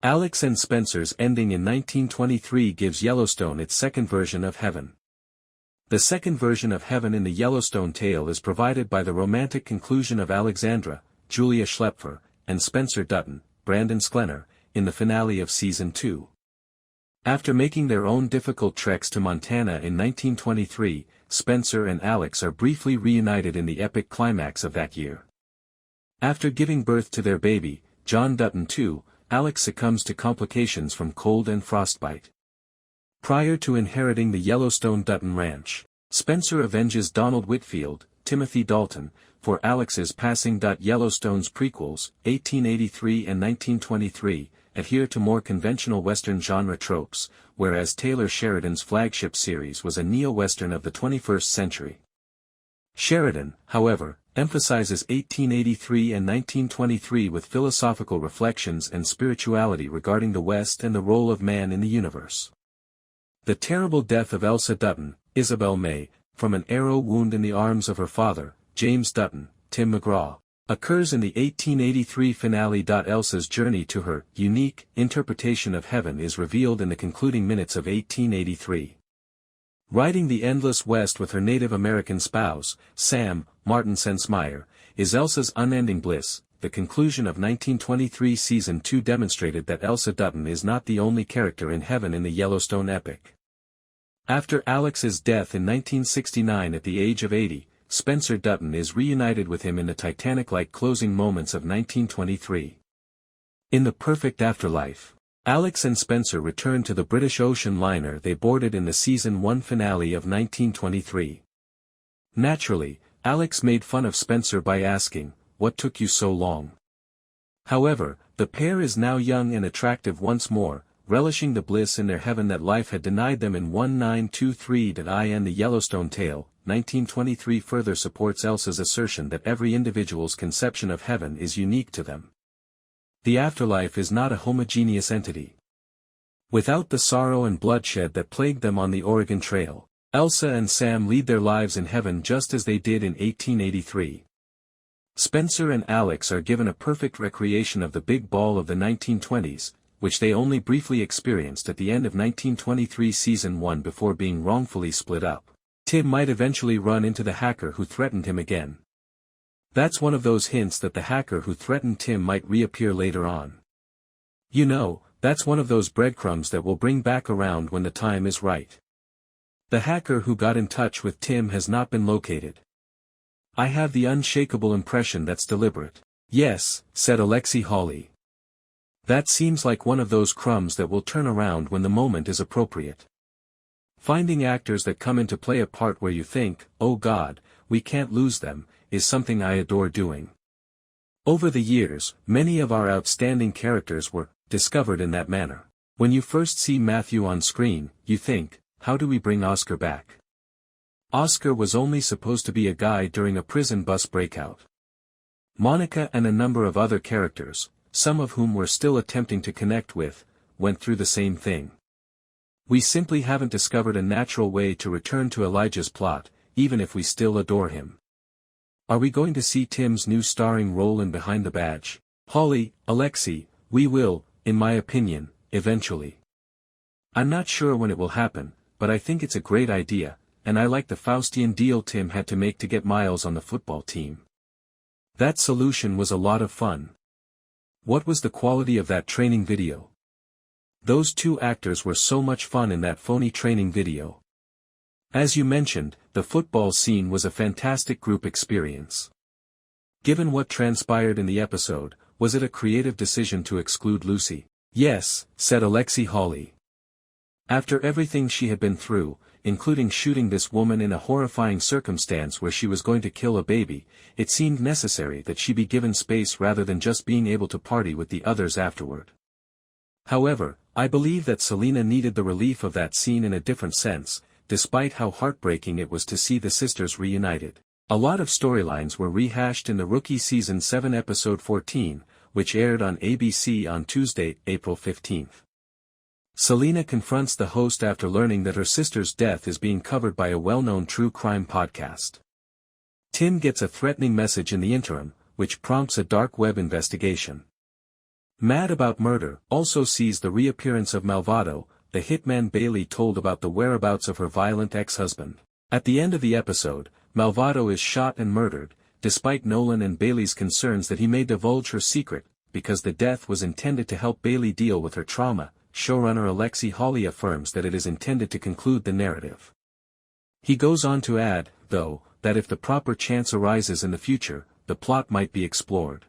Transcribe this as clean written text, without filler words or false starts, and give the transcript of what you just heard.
Alex and Spencer's ending in 1923 gives Yellowstone its second version of heaven. The second version of heaven in the Yellowstone tale is provided by the romantic conclusion of Alexandra, Julia Schlaepfer, and Spencer Dutton, Brandon Sklenar, in the finale of Season 2. After making their own difficult treks to Montana in 1923, Spencer and Alex are briefly reunited in the epic climax of that year. After giving birth to their baby, John Dutton II, Alex succumbs to complications from cold and frostbite. Prior to inheriting the Yellowstone Dutton Ranch, Spencer avenges Donald Whitfield, Timothy Dalton, for Alex's passing.Yellowstone's prequels, 1883 and 1923, adhere to more conventional Western genre tropes, whereas Taylor Sheridan's flagship series was a neo-Western of the 21st century. Sheridan, however, emphasizes 1883 and 1923 with philosophical reflections and spirituality regarding the West and the role of man in the universe. The terrible death of Elsa Dutton, Isabel May, from an arrow wound in the arms of her father, James Dutton, Tim McGraw, occurs in the 1883 finale. Elsa's journey to her unique interpretation of heaven is revealed in the concluding minutes of 1883. Riding the endless West with her Native American spouse, Sam, Martin Sensmeier, is Elsa's unending bliss. The conclusion of 1923 Season 2 demonstrated that Elsa Dutton is not the only character in heaven in the Yellowstone epic. After Alex's death in 1969 at the age of 80, Spencer Dutton is reunited with him in the Titanic-like closing moments of 1923. In the perfect afterlife, Alex and Spencer return to the British ocean liner they boarded in the Season 1 finale of 1923. Naturally, Alex made fun of Spencer by asking, "What took you so long?" However, the pair is now young and attractive once more, relishing the bliss in their heaven that life had denied them in 1923. In the Yellowstone tale, 1923 further supports Elsa's assertion that every individual's conception of heaven is unique to them. The afterlife is not a homogeneous entity. Without the sorrow and bloodshed that plagued them on the Oregon Trail, Elsa and Sam lead their lives in heaven just as they did in 1883. Spencer and Alex are given a perfect recreation of the big ball of the 1920s, which they only briefly experienced at the end of 1923 Season 1 before being wrongfully split up. Tim might eventually run into the hacker who threatened him again. That's one of those hints that the hacker who threatened Tim might reappear later on. You know, that's one of those breadcrumbs that will bring back around when the time is right. The hacker who got in touch with Tim has not been located. I have the unshakable impression that's deliberate. Yes, said Alexi Hawley. That seems like one of those crumbs that will turn around when the moment is appropriate. Finding actors that come into play a part where you think, oh God, we can't lose them, is something I adore doing. Over the years, many of our outstanding characters were discovered in that manner. When you first see Matthew on screen, you think, how do we bring Oscar back? Oscar was only supposed to be a guy during a prison bus breakout. Monica and a number of other characters, some of whom we're still attempting to connect with, went through the same thing. We simply haven't discovered a natural way to return to Elijah's plot, even if we still adore him. Are we going to see Tim's new starring role in Behind the Badge? Holly, Alexi, we will, in my opinion, eventually. I'm not sure when it will happen, but I think it's a great idea, and I like the Faustian deal Tim had to make to get Miles on the football team. That solution was a lot of fun. What was the quality of that training video? Those two actors were so much fun in that phony training video. As you mentioned, the football scene was a fantastic group experience. Given what transpired in the episode, was it a creative decision to exclude Lucy? Yes, said Alexi Hawley. After everything she had been through, including shooting this woman in a horrifying circumstance where she was going to kill a baby, it seemed necessary that she be given space rather than just being able to party with the others afterward. However, I believe that Selena needed the relief of that scene in a different sense, despite how heartbreaking it was to see the sisters reunited. A lot of storylines were rehashed in the Rookie Season 7 Episode 14, which aired on ABC on Tuesday, April 15. Selena confronts the host after learning that her sister's death is being covered by a well-known true crime podcast. Tim gets a threatening message in the interim, which prompts a dark web investigation. Mad About Murder also sees the reappearance of Malvado, the hitman Bailey told about the whereabouts of her violent ex-husband. At the end of the episode, Malvado is shot and murdered, despite Nolan and Bailey's concerns that he may divulge her secret, because the death was intended to help Bailey deal with her trauma. Showrunner Alexi Hawley affirms that it is intended to conclude the narrative. He goes on to add, though, that if the proper chance arises in the future, the plot might be explored.